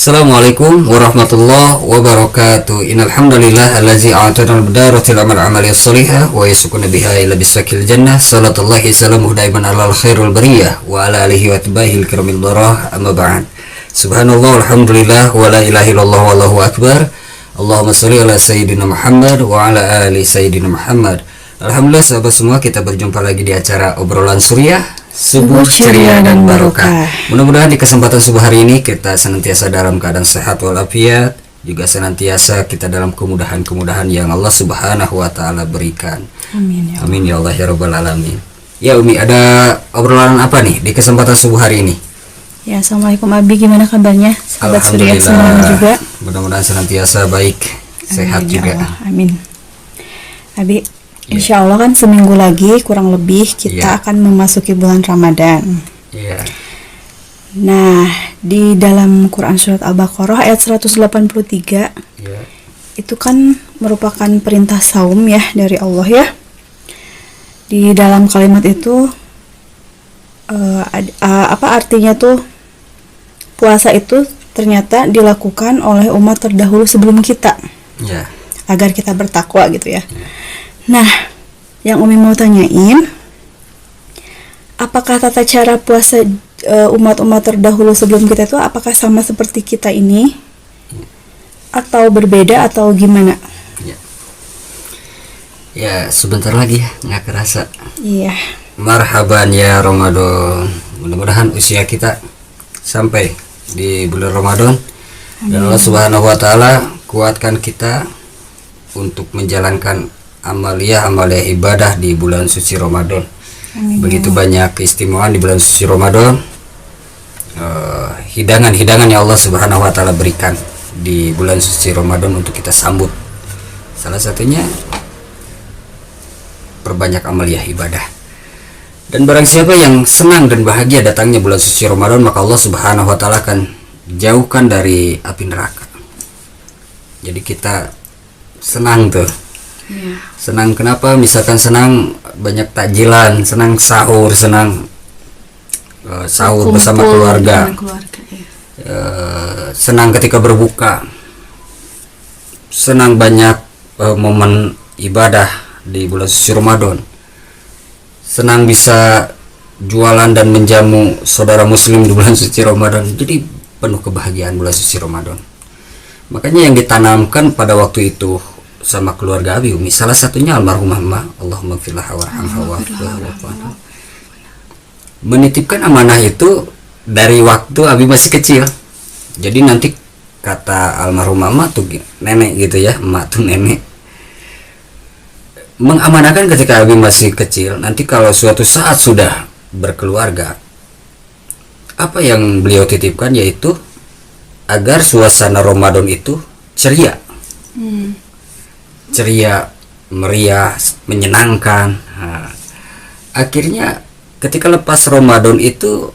Assalamualaikum warahmatullahi wabarakatuh. Innal hamdalillah allazi a'tana al-bidaratil amal amaliyas salihah wa yasukuna biha ila bisakil jannah. Salatullahi salamuhu daiman alal khairul bariyah wa ala alihi wa tabi'il kiramil barah. Amma ba'd. Subhanallah walhamdulillah wa la ilaha illallah wallahu akbar. Allahumma shalli ala sayyidina Muhammad wa ala ali sayyidina Muhammad. Alhamdulillah sahabat semua, kita berjumpa lagi di acara obrolan suriah subuh ceria dan barokah. Mudah-mudahan di kesempatan subuh hari ini kita senantiasa dalam keadaan sehat walafiat, juga senantiasa kita dalam kemudahan-kemudahan yang Allah Subhanahu wa taala berikan. Amin ya. Amin ya Allah ya rabbal alamin. Ya Umi, ada obrolan apa nih di kesempatan subuh hari ini? Ya, assalamualaikum Abi, gimana kabarnya? Sahabat suriah semuanya juga. Mudah-mudahan senantiasa baik, sehat Amin, juga. ya Allah. Amin. Abi, insya Allah kan seminggu lagi kurang lebih kita akan memasuki bulan Ramadan. Iya. Nah, di dalam Quran surat Al-Baqarah ayat 183 itu kan merupakan perintah saum ya dari Allah ya. Di dalam kalimat itu apa artinya tuh? Puasa itu ternyata dilakukan oleh umat terdahulu sebelum kita, agar kita bertakwa gitu ya. Nah, yang Umi mau tanyain, apakah tata cara puasa umat-umat terdahulu sebelum kita itu apakah sama seperti kita ini, atau berbeda atau gimana? Ya, sebentar lagi ya, nggak kerasa. Iya. Marhaban ya Ramadan. Mudah-mudahan usia kita sampai di bulan Ramadan. Dan Allah Subhanahu wa taala kuatkan kita untuk menjalankan amalia ibadah di bulan suci Ramadan. Amin. Begitu banyak keistimewaan di bulan suci Ramadan. Hidangan-hidangan yang Allah Subhanahu wa taala berikan di bulan suci Ramadan untuk kita sambut. Salah satunya perbanyak amalia ibadah. Dan barang siapa yang senang dan bahagia datangnya bulan suci Ramadan, maka Allah Subhanahu wa taala akan jauhkan dari api neraka. Jadi kita senang tuh. Senang kenapa? Misalkan senang banyak takjilan, senang sahur, senang sahur bersama keluarga. Senang ketika berbuka. Senang banyak momen ibadah di bulan suci Ramadan. Senang bisa jualan dan menjamu saudara muslim di bulan suci Ramadan. Jadi penuh kebahagiaan bulan suci Ramadan. Makanya yang ditanamkan pada waktu itu sama keluarga Abi Umi, salah satunya almarhumah Emak, Allahumma gfirlaha warhamha wa'fu anha, menitipkan amanah itu dari waktu Abi masih kecil. Jadi nanti kata almarhumah Emak tuh nenek gitu ya, Emak tuh nenek, mengamanahkan ketika Abi masih kecil, nanti kalau suatu saat sudah berkeluarga, apa yang beliau titipkan yaitu agar suasana Ramadan itu ceria, ceria, meriah, menyenangkan. Nah, akhirnya ketika lepas Ramadan itu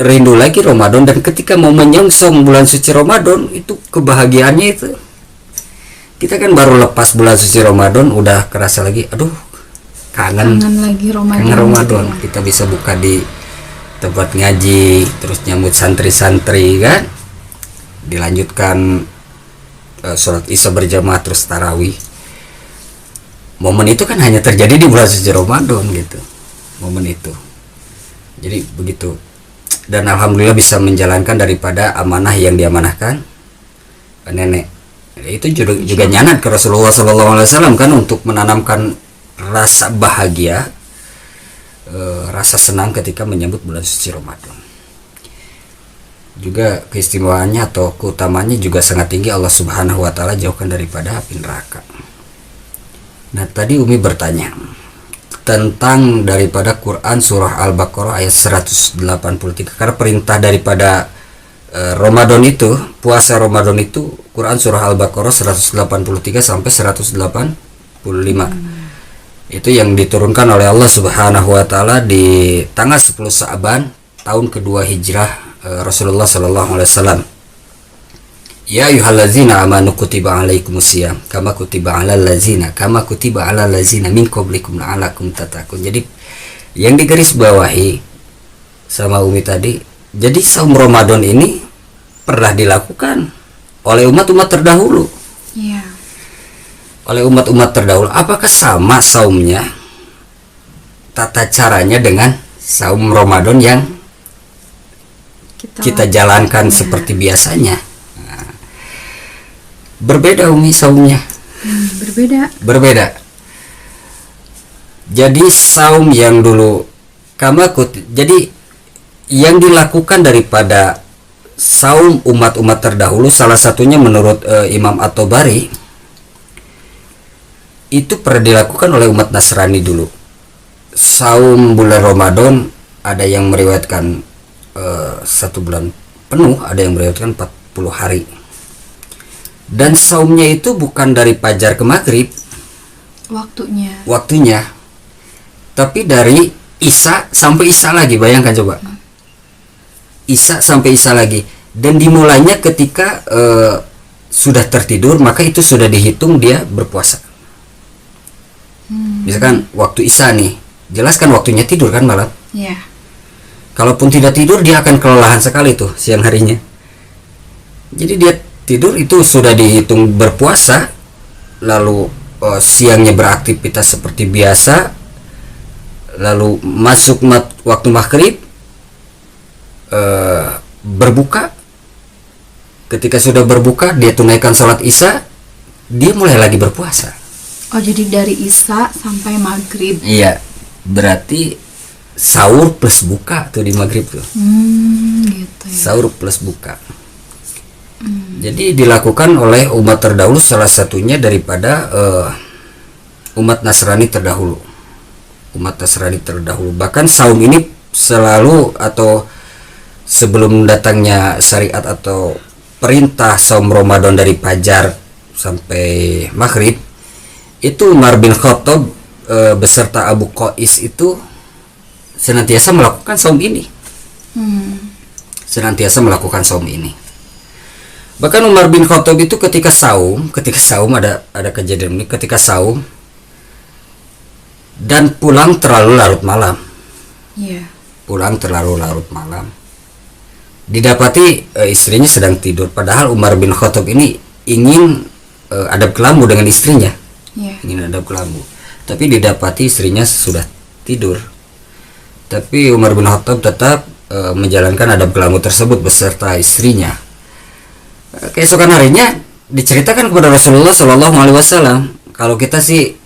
rindu lagi Ramadan, dan ketika mau menyongsong bulan suci Ramadan itu kebahagiaannya itu, kita kan baru lepas bulan suci Ramadan udah kerasa lagi, aduh kangen lagi Ramadan. Kangen Ramadan. Kita bisa buka di tempat ngaji, terus nyambut santri-santri kan, dilanjutkan sholat isya berjamaah, terus tarawih. Momen itu kan hanya terjadi di bulan suci Ramadan gitu, momen itu. Jadi begitu. Dan alhamdulillah bisa menjalankan daripada amanah yang diamanahkan nenek. Itu juga nyanat ke Rasulullah SAW kan, untuk menanamkan rasa bahagia, rasa senang ketika menyambut bulan suci Ramadan. Juga keistimewaannya atau keutamanya juga sangat tinggi. Allah Subhanahu wa taala jauhkan daripada api neraka. Nah, tadi Umi bertanya tentang daripada Quran surah Al-Baqarah ayat 183, karena perintah daripada Ramadan itu, puasa Ramadan itu, Quran surah Al-Baqarah 183 sampai 185. Itu yang diturunkan oleh Allah Subhanahu wa taala di tanggal 10 Sa'ban tahun kedua Hijrah Rasulullah sallallahu alaihi wasallam. Ya ayyuhallazina amanu kutiba alaikumusiyam kama kutiba alal ladzina min qablikum la'allakum tattaqun. Jadi yang digarisbawahi sama Umi tadi, jadi saum Ramadan ini pernah dilakukan oleh umat-umat terdahulu. Iya. Oleh umat-umat terdahulu. Apakah sama saumnya, tata caranya dengan saum Ramadan yang kita jalankan seperti biasanya? Nah, berbeda Umi saumnya. Berbeda. Jadi saum yang dulu jadi yang dilakukan daripada saum umat-umat terdahulu, salah satunya menurut Imam At-Tabari, itu pernah dilakukan oleh umat Nasrani dulu. Saum bulan Ramadan, ada yang meriwayatkan 1 bulan penuh, ada yang meriwayatkan 40 hari. Dan saumnya itu bukan dari fajar ke maghrib waktunya, tapi dari Isya sampai Isya lagi. Bayangkan coba, Isya sampai Isya lagi. Dan dimulainya ketika sudah tertidur, maka itu sudah dihitung dia berpuasa. Misalkan waktu Isya nih, jelas kan waktunya tidur kan malam. Iya. Kalaupun tidak tidur, dia akan kelelahan sekali tuh siang harinya. Jadi dia tidur itu sudah dihitung berpuasa. Lalu siangnya beraktivitas seperti biasa. Lalu masuk waktu maghrib, berbuka. Ketika sudah berbuka, dia tunaikan sholat Isya, dia mulai lagi berpuasa. Oh, jadi dari Isya sampai maghrib. Iya, berarti sahur plus buka tuh di maghrib tuh. Gitu ya. Sahur plus buka. Jadi dilakukan oleh umat terdahulu, salah satunya daripada umat Nasrani terdahulu. Bahkan saum ini selalu, atau sebelum datangnya syariat atau perintah saum Ramadan dari fajar sampai maghrib, itu Umar bin Khattab beserta Abu Qais itu senantiasa melakukan saum ini. Bahkan Umar bin Khattab itu ketika saum ada kejadian ini, ketika saum dan pulang terlalu larut malam. Iya. Didapati istrinya sedang tidur, padahal Umar bin Khattab ini ingin adab kelambu dengan istrinya. Ingin adab kelambu. Tapi didapati istrinya sudah tidur. Tapi Umar bin Khattab tetap menjalankan adab kelambu tersebut beserta istrinya. Keesokan harinya diceritakan kepada Rasulullah SAW. Kalau kita sih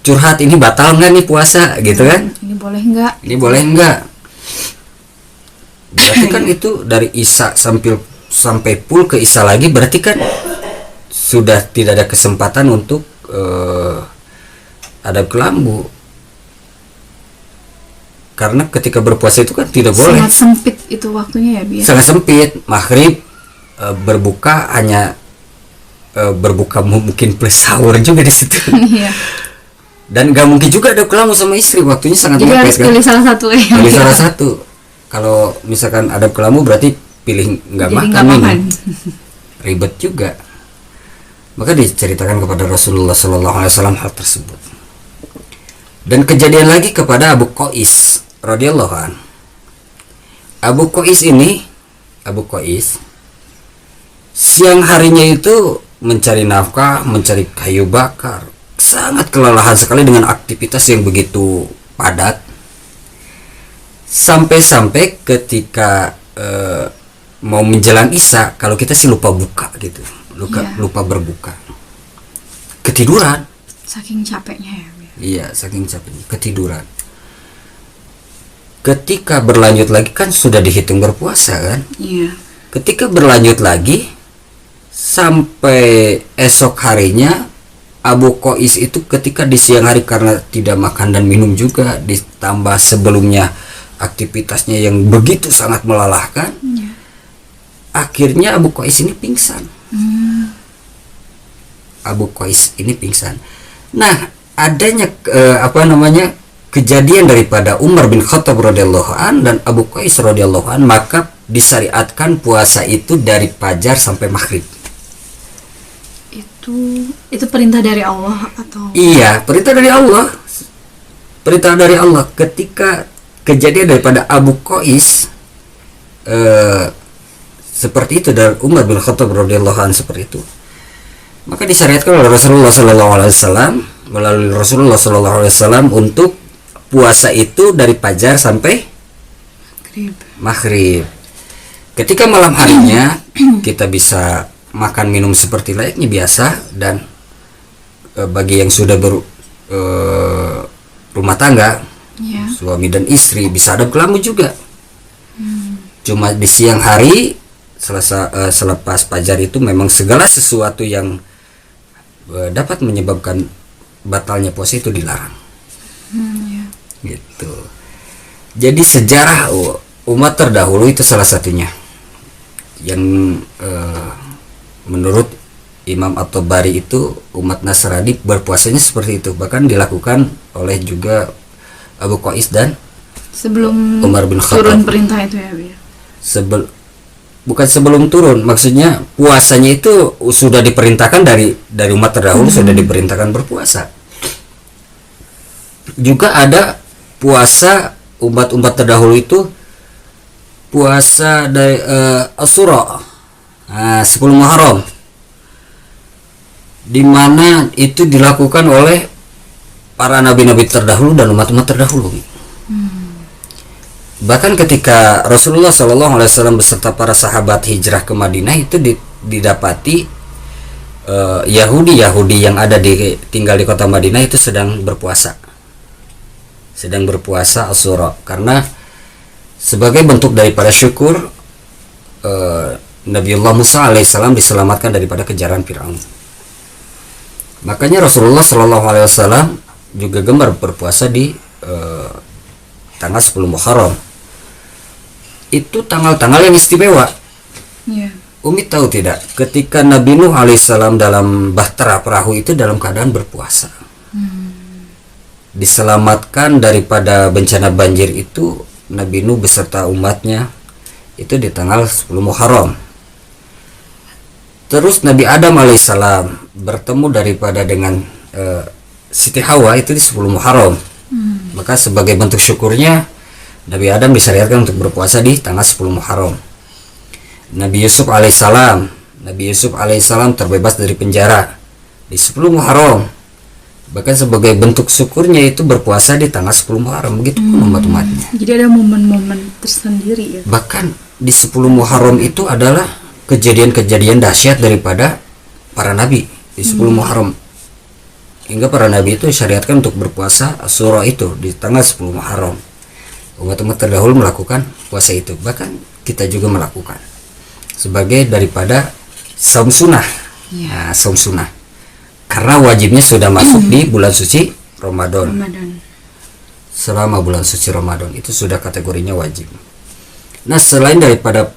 curhat, ini batal nggak nih puasa gitu kan? Ini boleh nggak? Berarti kan itu dari Isya sampai full ke Isya lagi, berarti kan sudah tidak ada kesempatan untuk adab kelambu. Karena ketika berpuasa itu kan tidak boleh. Sangat sempit itu waktunya ya, biasa. Sangat sempit. Maghrib berbuka hanya berbuka mungkin plus sahur juga di situ. Iya. Dan gak mungkin juga ada kelambu sama istri, waktunya sangat mepet. Jadi harus pilih salah satu ya. Pilih salah satu. Kalau misalkan ada kelambu berarti pilih nggak makan minum. Ribet juga. Maka diceritakan kepada Rasulullah SAW hal tersebut. Dan kejadian lagi kepada Abu Qais radhiyallahu an. Abu Qais siang harinya itu mencari nafkah, mencari kayu bakar, sangat kelelahan sekali dengan aktivitas yang begitu padat. Sampai-sampai ketika mau menjelang Isya, kalau kita sih lupa buka gitu, lupa berbuka, ketiduran. Saking capeknya ya. Iya, saking capeknya ketiduran. Ketika berlanjut lagi kan sudah dihitung berpuasa kan? Iya. Ketika berlanjut lagi sampai esok harinya, Abu Qais itu ketika di siang hari karena tidak makan dan minum juga, ditambah sebelumnya aktivitasnya yang begitu sangat melelahkan, akhirnya Abu Qais ini pingsan. Nah, adanya kejadian daripada Umar bin Khattab radhiyallahu an dan Abu Qais radhiyallahu an, maka disyariatkan puasa itu dari fajar sampai maghrib. Itu perintah dari Allah atau? Iya, perintah dari Allah. Ketika kejadian daripada Abu Qais seperti itu dari Umar bin Khattab radhiyallahu anhu seperti itu, maka disyariatkan oleh Rasulullah sallallahu alaihi wasallam melalui Rasulullah sallallahu alaihi wasallam untuk puasa itu dari fajar sampai maghrib. Ketika malam harinya kita bisa makan minum seperti layaknya biasa, dan bagi yang sudah rumah tangga, suami dan istri bisa adab kelamu juga. Cuma di siang hari selepas fajar itu memang segala sesuatu yang dapat menyebabkan batalnya puasa itu dilarang. Gitu. Jadi sejarah umat terdahulu itu salah satunya yang menurut Imam At-Tabari itu umat Nasrani berpuasanya seperti itu, bahkan dilakukan oleh juga Abu Qais dan sebelum Umar bin Khattab. turun perintah itu ya, Bu. Bukan sebelum turun, maksudnya puasanya itu sudah diperintahkan dari umat terdahulu, sudah diperintahkan berpuasa. Juga ada puasa umat terdahulu itu puasa dari Asyura, 10 Muharram, di mana itu dilakukan oleh para nabi-nabi terdahulu dan umat-umat terdahulu. Bahkan ketika Rasulullah SAW beserta para sahabat hijrah ke Madinah itu didapati Yahudi yang ada tinggal di kota Madinah itu sedang berpuasa Asyura, karena sebagai bentuk daripada syukur Nabiullah Musa alaihissalam diselamatkan daripada kejaran Firaun. Makanya Rasulullah SAW juga gemar berpuasa di tanggal 10 Muharram. Itu tanggal-tanggal yang istimewa. Umi tahu tidak, ketika Nabi Nuh alaihissalam dalam bahtera perahu itu dalam keadaan berpuasa, diselamatkan daripada bencana banjir itu Nabi Nuh beserta umatnya itu di tanggal 10 Muharram. Terus Nabi Adam alaihissalam bertemu daripada dengan Siti Hawa itu di 10 Muharram. Maka sebagai bentuk syukurnya Nabi Adam disyariatkan untuk berpuasa di tanggal 10 Muharram. Nabi Yusuf alaihissalam terbebas dari penjara di 10 Muharram. Bahkan sebagai bentuk syukurnya itu berpuasa di tanggal 10 Muharram. Begitu pun umat-umatnya. Jadi ada momen-momen tersendiri ya. Bahkan di 10 Muharram itu adalah kejadian-kejadian dahsyat daripada para nabi di 10 Muharram. Hingga para nabi itu disyariatkan untuk berpuasa Asyura itu di tanggal 10 Muharram. Umat-umat terdahulu melakukan puasa itu, bahkan kita juga melakukan sebagai daripada saum sunnah. Nah, saum sunnah karena wajibnya sudah masuk di bulan suci Ramadan. Selama bulan suci Ramadan itu sudah kategorinya wajib. Nah, selain daripada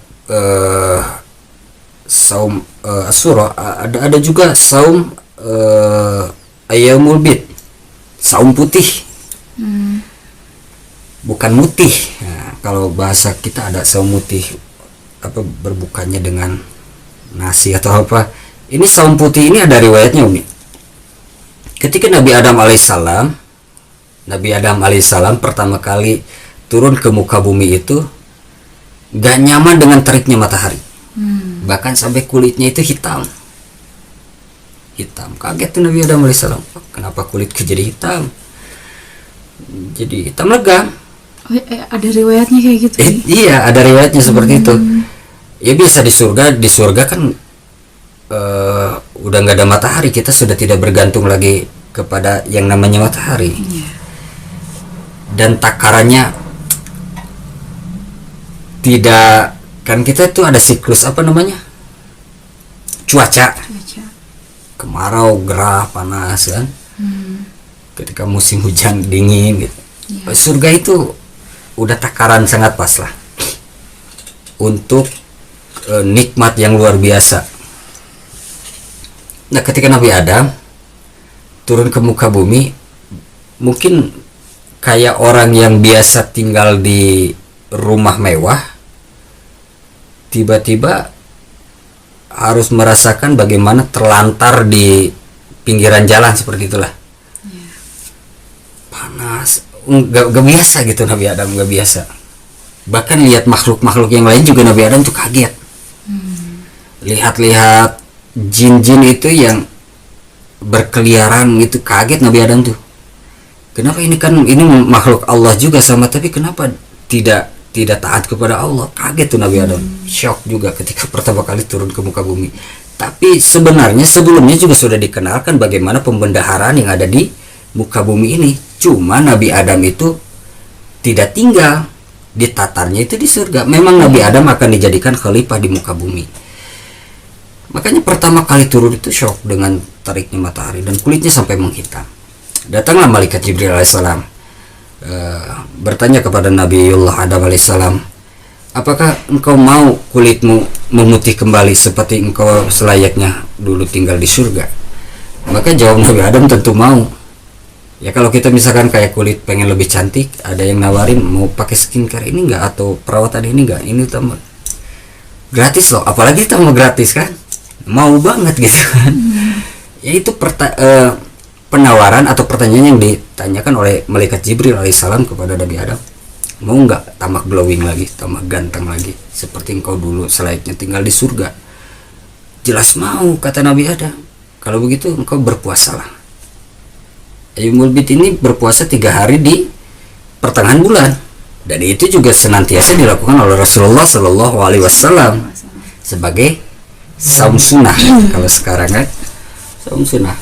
saum Asyura, ada juga saum Ayyamul Bid, saum putih. Bukan mutih. Nah, kalau bahasa kita ada saum mutih, apa berbukanya dengan nasi atau apa. Ini saum putih ini ada riwayatnya, Umi. Ketika Nabi Adam alaihissalam pertama kali turun ke muka bumi itu gak nyaman dengan teriknya matahari. Bahkan sampai kulitnya itu hitam. Kaget tuh Nabi Adam alaihissalam. Kenapa kulitku jadi hitam? Jadi hitam legam. Ada riwayatnya kayak gitu. Iya, ada riwayatnya seperti itu. Ya biasa di surga kan udah nggak ada matahari, kita sudah tidak bergantung lagi kepada yang namanya matahari. Dan takarannya tidak, kan kita itu ada siklus apa namanya, cuaca. Kemarau, gerah, panas kan. Ketika musim hujan dingin gitu. Surga itu udah takaran sangat pas lah untuk nikmat yang luar biasa. Nah, ketika Nabi Adam turun ke muka bumi, mungkin kayak orang yang biasa tinggal di rumah mewah, tiba-tiba harus merasakan bagaimana terlantar di pinggiran jalan seperti itulah. Panas, gak biasa gitu Nabi Adam, gak biasa. Bahkan lihat makhluk-makhluk yang lain juga Nabi Adam tuh kaget. Lihat-lihat jin-jin itu yang berkeliaran gitu, kaget Nabi Adam tuh. Kenapa ini makhluk Allah juga sama, tapi kenapa tidak taat kepada Allah? Kaget tuh Nabi Adam. Shock juga ketika pertama kali turun ke muka bumi. Tapi sebenarnya sebelumnya juga sudah dikenalkan bagaimana pembendaharaan yang ada di muka bumi ini. Cuma Nabi Adam itu tidak tinggal, ditatarnya itu di surga. Memang Nabi Adam akan dijadikan khalifah di muka bumi. Makanya pertama kali turun itu shock dengan teriknya matahari dan kulitnya sampai menghitam. Datanglah malaikat Jibril alaihissalam, bertanya kepada Nabiullah Adam alaihissalam, apakah engkau mau kulitmu memutih kembali seperti engkau selayaknya dulu tinggal di surga? Maka jawab Nabi Adam, tentu mau. Ya kalau kita misalkan kayak kulit pengen lebih cantik, ada yang nawarin mau pakai skincare ini enggak atau perawatan ini enggak, ini tambah gratis loh, apalagi tambah gratis kan, mau banget gitu kan. Ya itu penawaran atau pertanyaan yang ditanyakan oleh malaikat Jibril alaihissalam kepada Nabi Adam. Mau nggak tambah glowing lagi, tambah ganteng lagi seperti engkau dulu selayaknya tinggal di surga? Jelas mau, kata Nabi Adam. Kalau begitu engkau berpuasalah. Ayyumul Bid ini berpuasa 3 hari di pertengahan bulan, dan itu juga senantiasa dilakukan oleh Rasulullah Shallallahu Alaihi Wasallam sebagai saum sunnah. Kalau sekarang kan saum sunnah.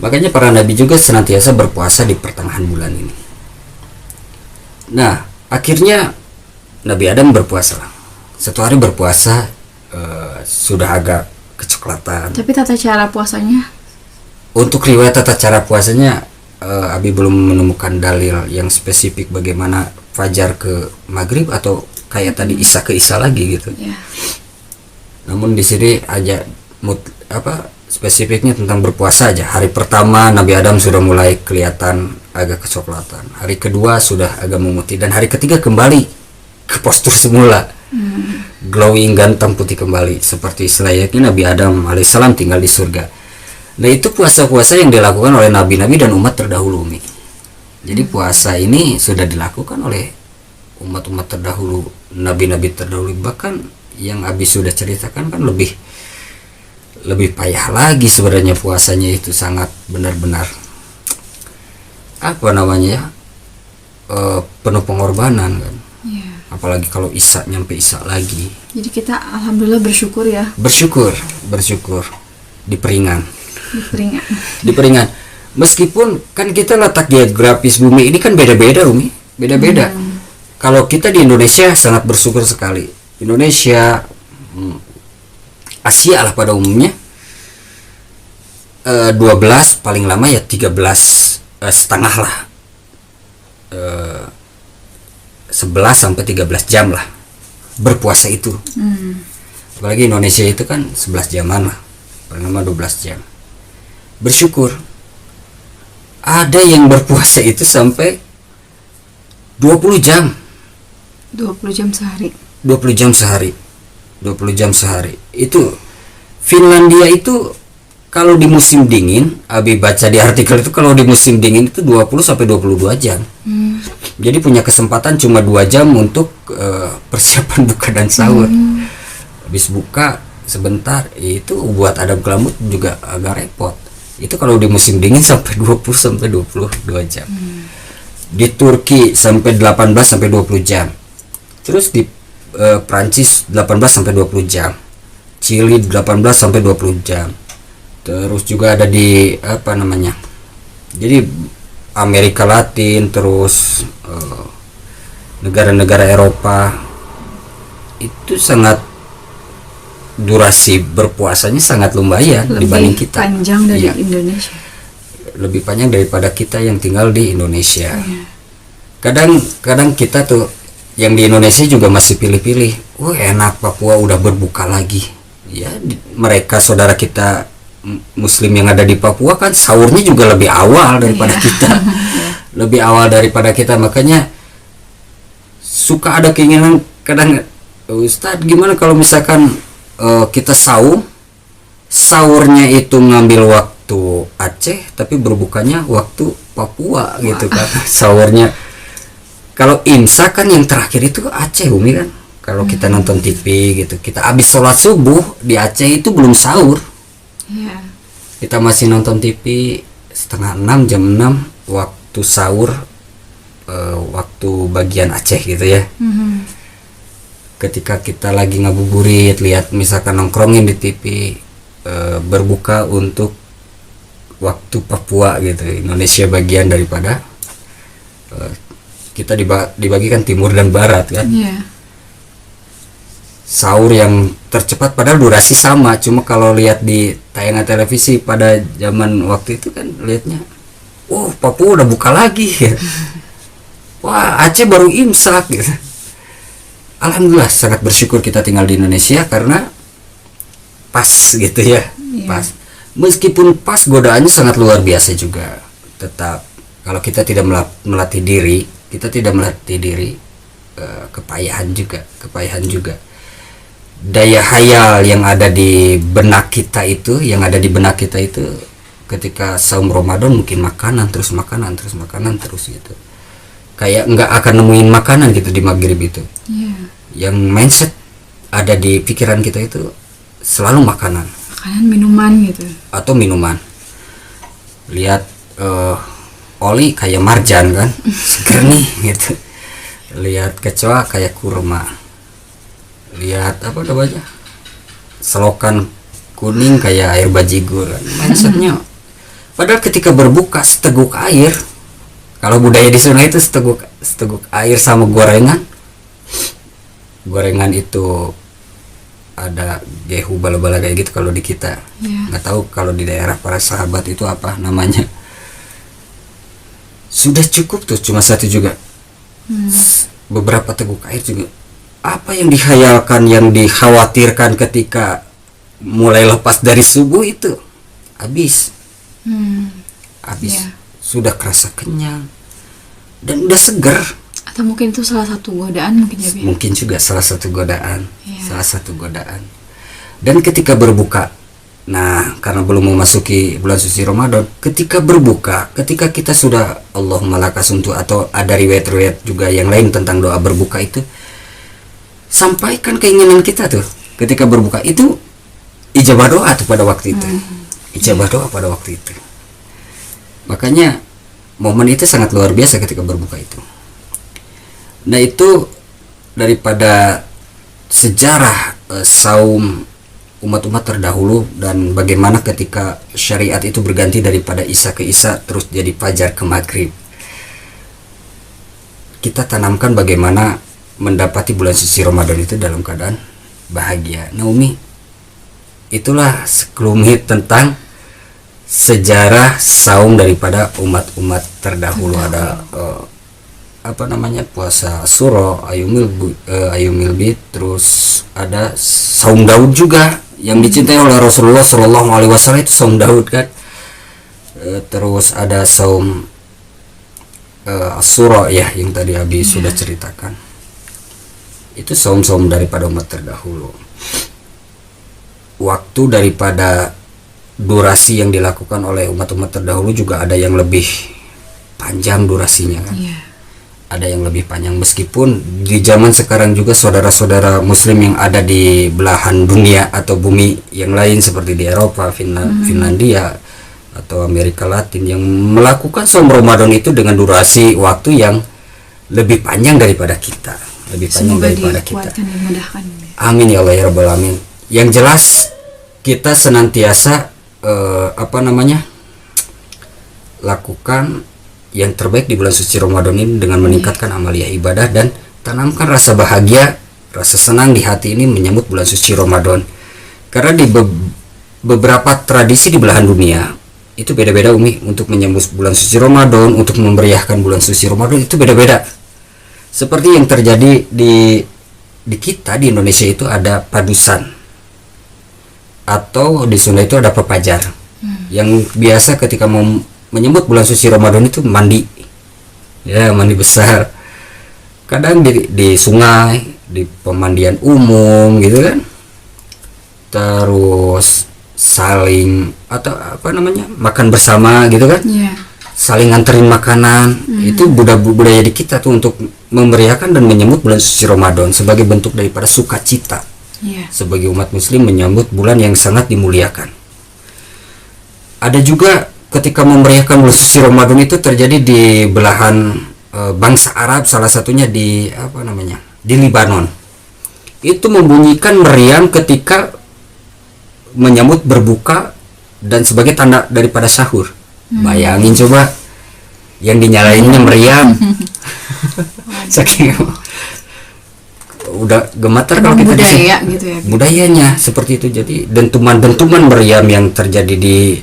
Makanya para nabi juga senantiasa berpuasa di pertengahan bulan ini. Nah, akhirnya Nabi Adam berpuasa. Satu hari berpuasa sudah agak kecoklatan. Tapi tata cara puasanya? Untuk riwayat tata cara puasanya, Abi belum menemukan dalil yang spesifik bagaimana fajar ke maghrib atau kayak tadi isya ke isya lagi gitu. Yeah. Namun di sini aja spesifiknya tentang berpuasa aja. Hari pertama Nabi Adam sudah mulai kelihatan agak kecoklatan. Hari kedua sudah agak memutih, dan hari ketiga kembali ke postur semula. Glowing, ganteng, putih kembali seperti selayaknya Nabi Adam alaihissalam tinggal di surga. Nah, itu puasa-puasa yang dilakukan oleh nabi-nabi dan umat terdahulu, Umi. Jadi puasa ini sudah dilakukan oleh umat-umat terdahulu, nabi-nabi terdahulu. Bahkan yang Abi sudah ceritakan kan lebih payah lagi sebenarnya puasanya, itu sangat benar-benar penuh pengorbanan kan. Yeah. Apalagi kalau isya, nyampe isya lagi. Jadi kita alhamdulillah bersyukur ya. Bersyukur diperingan. Meskipun kan kita letak geografis bumi ini kan beda-beda, Umi. Beda-beda. Kalau kita di Indonesia sangat bersyukur sekali. Indonesia, Asia lah pada umumnya, 12 paling lama ya 13 setengah lah, 11 sampai 13 jam lah berpuasa itu. Apalagi Indonesia itu kan 11 jaman lah, paling lama 12 jam. Bersyukur. Ada yang berpuasa itu sampai 20 jam. 20 jam sehari. 20 jam sehari. Itu Finlandia itu kalau di musim dingin, Abi baca di artikel itu kalau di musim dingin itu 20 sampai 22 jam. Jadi punya kesempatan cuma 2 jam untuk persiapan buka dan sahur. Habis buka sebentar, itu buat adab kelamut juga agak repot. Itu kalau di musim dingin sampai 20 sampai 22 jam. Di Turki sampai 18 sampai 20 jam. Terus di Prancis 18 sampai 20 jam. Chili 18 sampai 20 jam. Terus juga ada di jadi Amerika Latin, terus negara-negara Eropa itu sangat durasi berpuasanya sangat lumayan dibanding kita. Lebih panjang dari Indonesia. Lebih panjang daripada kita yang tinggal di Indonesia. Kadang kita tuh yang di Indonesia juga masih pilih-pilih. Enak, Papua udah berbuka lagi. Ya, mereka saudara kita Muslim yang ada di Papua kan sahurnya juga lebih awal daripada kita. Lebih awal daripada kita, makanya suka ada keinginan kadang, Ustadz gimana kalau misalkan kita sahurnya itu ngambil waktu Aceh tapi berbukanya waktu Papua gitu kan. Sahurnya Kalau imsak kan yang terakhir itu Aceh Umi kan. Kalau kita nonton TV gitu, kita habis sholat subuh di Aceh itu belum sahur. Iya. Kita masih nonton TV setengah 6, jam 6 waktu sahur, waktu bagian Aceh gitu ya. Ketika kita lagi ngabuburit, lihat misalkan nongkrongin di TV, berbuka untuk waktu Papua gitu, Indonesia bagian daripada, kita dibagikan timur dan barat kan. Sahur yang tercepat padahal durasi sama, cuma kalau lihat di tayangan televisi pada zaman waktu itu kan lihatnya, Papua udah buka lagi ya. Wah, Aceh baru imsak gitu. Alhamdulillah sangat bersyukur kita tinggal di Indonesia karena pas gitu ya. Pas. Meskipun pas, godaannya sangat luar biasa juga. Tetap kalau kita tidak melatih diri, kepayahan juga. Daya hayal yang ada di benak kita itu, ketika saum Ramadan mungkin makanan terus gitu. Kayak nggak akan nemuin makanan gitu di maghrib itu. Yang mindset ada di pikiran kita itu selalu makanan, minuman gitu, atau minuman. Lihat oli kayak marjan kan, seger nih gitu. Lihat kecoa kayak kurma. Lihat apa namanya, selokan kuning kayak air bajigur kan. Mindsetnya. Padahal ketika berbuka seteguk air, kalau budaya di sana itu seteguk air sama gorengan itu ada gehu bala-bala kayak gitu kalau di kita. Nggak tahu kalau di daerah para sahabat itu apa namanya. Sudah cukup tuh, cuma satu juga. Beberapa teguk air juga. Apa yang dihayalkan, yang dikhawatirkan ketika mulai lepas dari subuh itu habis. Sudah kerasa kenyang dan udah seger. Atau mungkin itu salah satu godaan mungkin ya, mungkin juga salah satu godaan. Dan ketika berbuka, nah karena belum memasuki bulan suci Ramadan, ketika berbuka, ketika kita sudah Allahumma lakasuntu, atau ada riwayat-riwayat juga yang lain tentang doa berbuka itu, sampaikan keinginan kita tuh ketika berbuka itu, ijabah doa tuh pada waktu itu. Makanya momen itu sangat luar biasa ketika berbuka itu. Nah, itu daripada sejarah saum umat-umat terdahulu, dan bagaimana ketika syariat itu berganti daripada Isya ke Isya terus jadi Fajar ke Maghrib. Kita tanamkan bagaimana mendapati bulan suci Ramadan itu dalam keadaan bahagia. Nah, Umi, itulah sekelumit tentang sejarah saum daripada umat-umat terdahulu. Ada puasa Asyura, Ayyumil Bid, terus ada saum Daud juga yang dicintai oleh Rasulullah Shallallahu Alaihi Wasallam, itu saum Daud kan. Terus ada saum Asyura ya, yang tadi Abi sudah ceritakan. Itu saum-saum daripada umat terdahulu. Waktu daripada durasi yang dilakukan oleh umat-umat terdahulu juga ada yang lebih panjang durasinya kan. Ada yang lebih panjang, meskipun di zaman sekarang juga saudara-saudara muslim yang ada di belahan dunia atau bumi yang lain seperti di Eropa, Finlandia atau Amerika Latin yang melakukan saum Ramadan itu dengan durasi waktu yang lebih panjang daripada kita, Amin ya Allah ya Rabbal Alamin. Yang jelas kita senantiasa lakukan yang terbaik di bulan suci Ramadan ini dengan meningkatkan amaliyah ibadah dan tanamkan rasa bahagia, rasa senang di hati ini menyambut bulan suci Ramadan. Karena di beberapa tradisi di belahan dunia itu beda-beda Umi, untuk menyambut bulan suci Ramadan, untuk memeriahkan bulan suci Ramadan itu beda-beda. Seperti yang terjadi di kita di Indonesia itu ada padusan, atau di Sunda itu ada pepajar. Yang biasa ketika mau menyambut bulan suci Ramadan itu mandi besar, kadang di sungai, di pemandian umum gitu kan. Terus saling makan bersama gitu kan. saling nganterin makanan. Itu budaya di kita tuh untuk memeriahkan dan menyambut bulan suci Ramadan sebagai bentuk daripada sukacita. Sebagai umat muslim menyambut bulan yang sangat dimuliakan. Ada juga ketika memeriahkan bulan suci Ramadan itu terjadi di belahan bangsa Arab, salah satunya di di Libanon. Itu membunyikan meriam ketika menyambut berbuka dan sebagai tanda daripada sahur. Bayangin coba, yang dinyalainnya meriam. Saking udah gemetar kalau kita budaya gitu ya. Budayanya seperti itu. Jadi dentuman-dentuman meriam yang terjadi di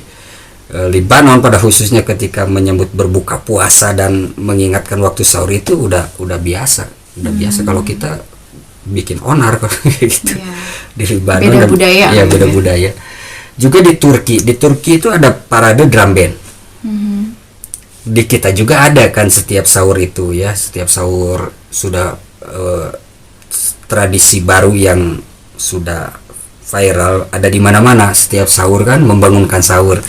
Libanon pada khususnya ketika menyambut berbuka puasa dan mengingatkan waktu sahur itu udah biasa. Biasa kalau kita bikin onar kalau gitu. Di Libanon Beda budaya. Ya, beda budaya. Juga di Turki itu ada parade drum band. Di kita juga ada kan setiap sahur itu ya, setiap sahur sudah tradisi baru yang sudah viral, ada di mana-mana. Setiap sahur kan membangunkan sahur.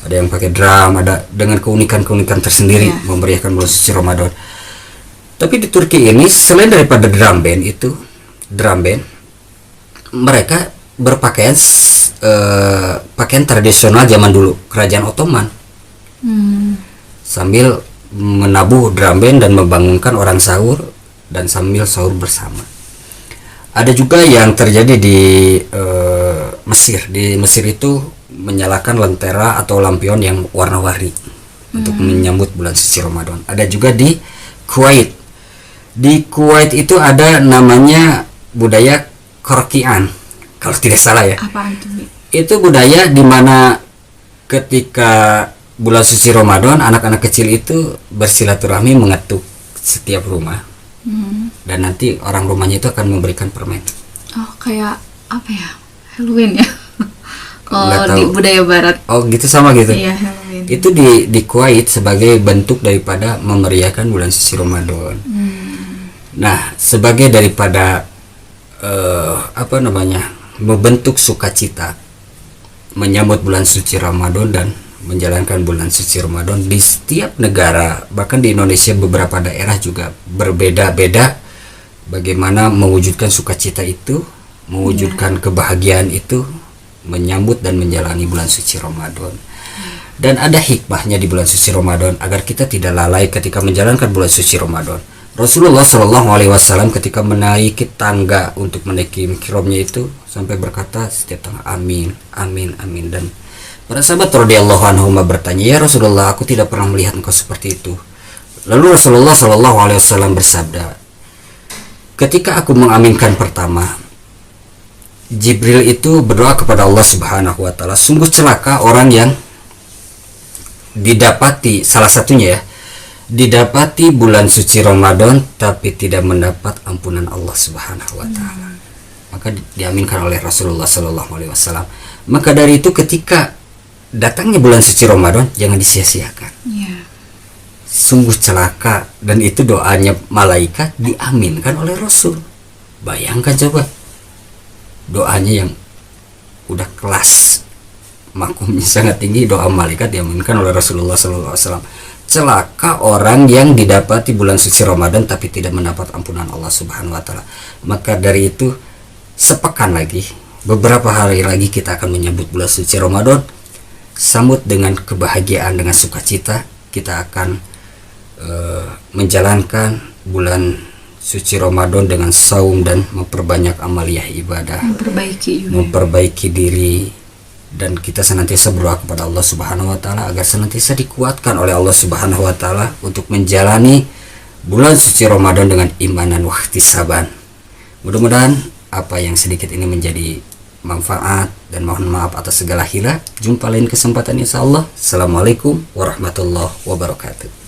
Ada yang pakai drum, ada dengan keunikan-keunikan tersendiri memeriahkan bulan suci Ramadan. Tapi di Turki ini selain daripada drum band, mereka berpakaian pakaian tradisional zaman dulu kerajaan Ottoman. Sambil menabuh drum band dan membangunkan orang sahur dan sambil sahur bersama. Ada juga yang terjadi di Mesir. Di Mesir itu menyalakan lentera atau lampion yang warna-warni untuk menyambut bulan suci Ramadan. Ada juga di Kuwait. Di Kuwait itu ada namanya budaya Korkian, kalau tidak salah ya. Apaan tuh? Itu budaya di mana ketika bulan suci Ramadan anak-anak kecil itu bersilaturahmi mengetuk setiap rumah. Dan nanti orang rumahnya itu akan memberikan permen. Oh, kayak apa ya? Halloween ya. Kalau di budaya barat. Oh, gitu sama gitu. Iya, Halloween. Itu di Kuwait sebagai bentuk daripada memeriahkan bulan suci Ramadan. Nah, sebagai daripada membentuk sukacita menyambut bulan suci Ramadan dan menjalankan bulan suci Ramadan di setiap negara, bahkan di Indonesia beberapa daerah juga berbeda-beda bagaimana mewujudkan sukacita itu, mewujudkan kebahagiaan itu, menyambut dan menjalani bulan suci Ramadan. Dan ada hikmahnya di bulan suci Ramadan agar kita tidak lalai ketika menjalankan bulan suci Ramadan. Rasulullah Shallallahu Alaihi Wasallam ketika menaiki tangga untuk menaiki mihrabnya itu sampai berkata setiap tangga amin, amin, amin. Dan para sahabat radhiyallahu anhum bertanya, ya Rasulullah, aku tidak pernah melihat engkau seperti itu. Lalu Rasulullah Shallallahu Alaihi Wasallam bersabda, ketika aku mengaminkan pertama, Jibril itu berdoa kepada Allah Subhanahu Wa Taala, sungguh celaka orang yang didapati, salah satunya ya, didapati bulan suci Ramadan tapi tidak mendapat ampunan Allah Subhanahu Wa Taala. Maka diaminkan oleh Rasulullah Shallallahu Alaihi Wasallam. Maka dari itu ketika datangnya bulan suci Ramadan jangan disia-siakan. Sungguh celaka, dan itu doanya malaikat diaminkan oleh Rasul. Bayangkan coba, doanya yang udah kelas makomnya sangat tinggi, doa malaikat diaminkan oleh Rasulullah SAW. Celaka orang yang didapati bulan suci Ramadan tapi tidak mendapat ampunan Allah Subhanahu Wa Taala. Maka dari itu sepekan lagi, beberapa hari lagi kita akan menyambut bulan suci Ramadan. Sambut dengan kebahagiaan, dengan sukacita. Kita akan menjalankan bulan suci Ramadan dengan saum dan memperbanyak amaliyah ibadah, memperbaiki diri, dan kita senantiasa berdoa kepada Allah Subhanahu Wa Taala agar senantiasa dikuatkan oleh Allah Subhanahu Wa Taala untuk menjalani bulan suci Ramadan dengan iman dan ihtisaban. Mudah-mudahan apa yang sedikit ini menjadi manfaat, dan mohon maaf atas segala hilaf. Jumpa lain kesempatan insyaallah. Assalamualaikum warahmatullahi wabarakatuh.